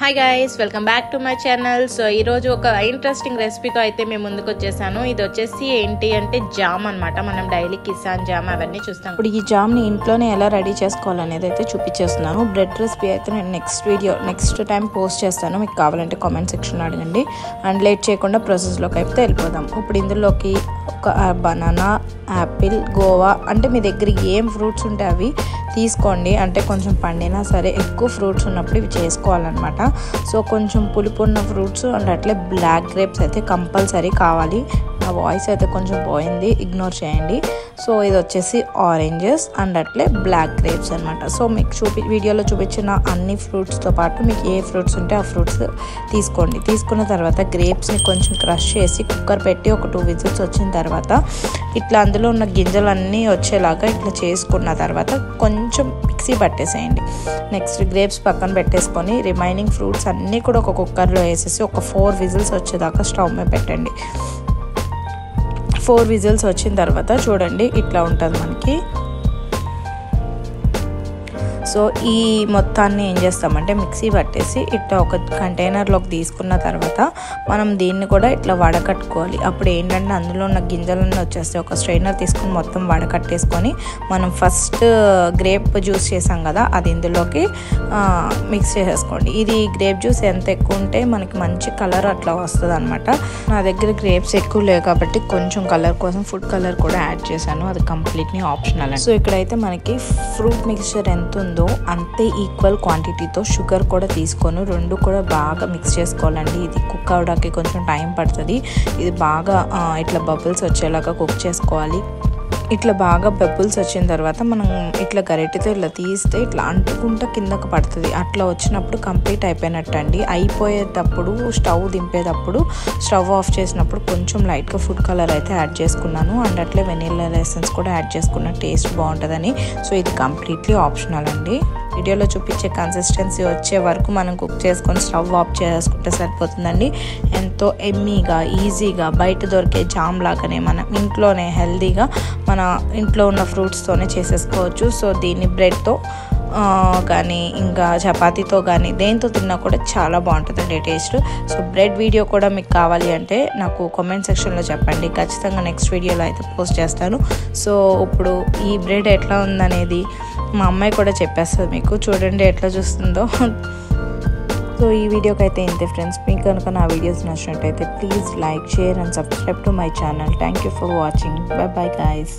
Hi guys, welcome back to my channel. So ఈరోజు ఒక interesting రెసిపీతో అయితే మేము ముందుకు వచ్చేసాను. ఇది వచ్చేసి ఏంటి అంటే జామ్ అనమాట. మనం డైలీ కిసాన్ జామ్ అవన్నీ చూస్తాం. ఇప్పుడు ఈ జామ్ని ఇంట్లోనే ఎలా రెడీ చేసుకోవాలనేది అయితే చూపించేస్తున్నాను. బ్రెడ్ రెసిపీ అయితే నేను నెక్స్ట్ టైం పోస్ట్ చేస్తాను. మీకు కావాలంటే కామెంట్ సెక్షన్ అడగండి. అండ్ లేట్ చేయకుండా ప్రాసెస్లోకి అయితే వెళ్ళిపోదాం. ఇప్పుడు ఇందులోకి ఒక బనానా, యాపిల్, గోవా అంటే మీ దగ్గర ఏం ఫ్రూట్స్ ఉంటే అవి తీసుకోండి. అంటే కొంచెం పండినా సరే ఎక్కువ ఫ్రూట్స్ ఉన్నప్పుడు ఇవి చేసుకోవాలన్నమాట. సో కొంచెం పులుపు ఉన్న ఫ్రూట్స్ అండ్ అట్లే బ్లాక్ గ్రేప్స్ అయితే కంపల్సరీ కావాలి. నా వాయిస్ అయితే కొంచెం పోయింది, ఇగ్నోర్ చేయండి. సో ఇది వచ్చేసి ఆరెంజెస్ అండ్ అట్లే బ్లాక్ గ్రేప్స్ అనమాట. సో మీకు వీడియోలో చూపించిన అన్ని ఫ్రూట్స్తో పాటు మీకు ఏ ఫ్రూట్స్ ఉంటే ఆ ఫ్రూట్స్ తీసుకోండి. తీసుకున్న తర్వాత గ్రేప్స్ని కొంచెం క్రష్ చేసి కుక్కర్ పెట్టి ఒక 2 విజిల్స్ వచ్చిన తర్వాత ఇట్లా అందులో ఉన్న గింజలన్నీ వచ్చేలాగా ఇట్లా చేసుకున్న తర్వాత కొంచెం మిక్సీ పట్టేసేయండి. నెక్స్ట్ గ్రేప్స్ పక్కన పెట్టేసుకొని రిమైనింగ్ ఫ్రూట్స్ అన్నీ కూడా ఒక కుక్కర్లో వేసేసి ఒక 4 విజిల్స్ వచ్చేదాకా స్టవ్ మీద పెట్టండి. 4 విజిల్స్ వచ్చిన తర్వాత చూడండి ఇట్లా ఉంటుంది మనకి. సో ఈ మొత్తాన్ని ఏం చేస్తామంటే మిక్సీ పట్టేసి ఇట్లా ఒక కంటైనర్లోకి తీసుకున్న తర్వాత మనం దీన్ని కూడా ఇట్లా వడకట్టుకోవాలి. అప్పుడు ఏంటంటే అందులో ఉన్న గింజలన్నీ వచ్చేస్తే ఒక స్ట్రైనర్ తీసుకుని మొత్తం వడకట్టేసుకొని మనం ఫస్ట్ గ్రేప్ జ్యూస్ చేసాం కదా అది ఇందులోకి మిక్స్ చేసేసుకోండి. ఇది గ్రేప్ జ్యూస్ ఎంత ఎక్కువ ఉంటే మనకి మంచి కలర్ అట్లా వస్తుంది అనమాట. నా దగ్గర గ్రేప్స్ ఎక్కువ లేవు కాబట్టి కొంచెం కలర్ కోసం ఫుడ్ కలర్ కూడా యాడ్ చేశాను. అది కంప్లీట్లీ ఆప్షనల్. సో ఇక్కడైతే మనకి ఫ్రూట్ మిక్స్చర్ ఎంత ఉందో అంతే ఈక్వల్ క్వాంటిటీతో షుగర్ కూడా తీసుకొని 2 కూడా బాగా మిక్స్ చేసుకోవాలండి. ఇది కుక్ అవడానికి కొంచెం టైం పడుతుంది. ఇది బాగా ఇట్లా బబుల్స్ వచ్చేలాగా కుక్ చేసుకోవాలి. ఇట్లా బాగా బబుల్స్ వచ్చిన తర్వాత మనం ఇట్లా గరిటెతో ఇట్లా తీస్తే ఇట్లా అంటుకుంటూ కిందకు పడుతుంది. అట్లా వచ్చినప్పుడు కంప్లీట్ అయిపోయినట్టు అండి. అయిపోయేటప్పుడు స్టవ్ దింపేటప్పుడు స్టవ్ ఆఫ్ చేసినప్పుడు కొంచెం లైట్గా ఫుడ్ కలర్ అయితే యాడ్ చేసుకున్నాను. అండ్ అట్లే వెనిల్లా ఎసెన్స్ కూడా యాడ్ చేసుకున్న టేస్ట్ బాగుంటుందని. సో ఇది కంప్లీట్లీ ఆప్షనల్ అండి. వీడియోలో చూపించే కన్సిస్టెన్సీ వచ్చే వరకు మనం కుక్ చేసుకొని స్టవ్ ఆఫ్ చేసుకుంటే సరిపోతుందండి. ఎంతో ఎమ్మీగా ఈజీగా బయట దొరికే జామ్ లాగానే మనం ఇంట్లోనే హెల్తీగా మన ఇంట్లో ఉన్న ఫ్రూట్స్తోనే చేసేసుకోవచ్చు. సో దీన్ని బ్రెడ్తో కానీ ఇంకా చపాతీతో కానీ దేంతో తిన్నా కూడా చాలా బాగుంటుందండి టేస్ట్. సో బ్రెడ్ వీడియో కూడా మీకు కావాలి అంటే నాకు కామెంట్ సెక్షన్లో చెప్పండి. ఖచ్చితంగా నెక్స్ట్ వీడియోలో అయితే పోస్ట్ చేస్తాను. సో ఇప్పుడు ఈ బ్రెడ్ ఎట్లా ఉందనేది మా అమ్మాయి కూడా చెప్పేస్తుంది మీకు. చూడండి ఎట్లా చూస్తుందో. సో ఈ వీడియోకి అయితే ఇంతే ఫ్రెండ్స్. మీకు కనుక నా వీడియోస్ నచ్చినట్టయితే please like, share and subscribe to my channel. Thank you for watching. By bye guys.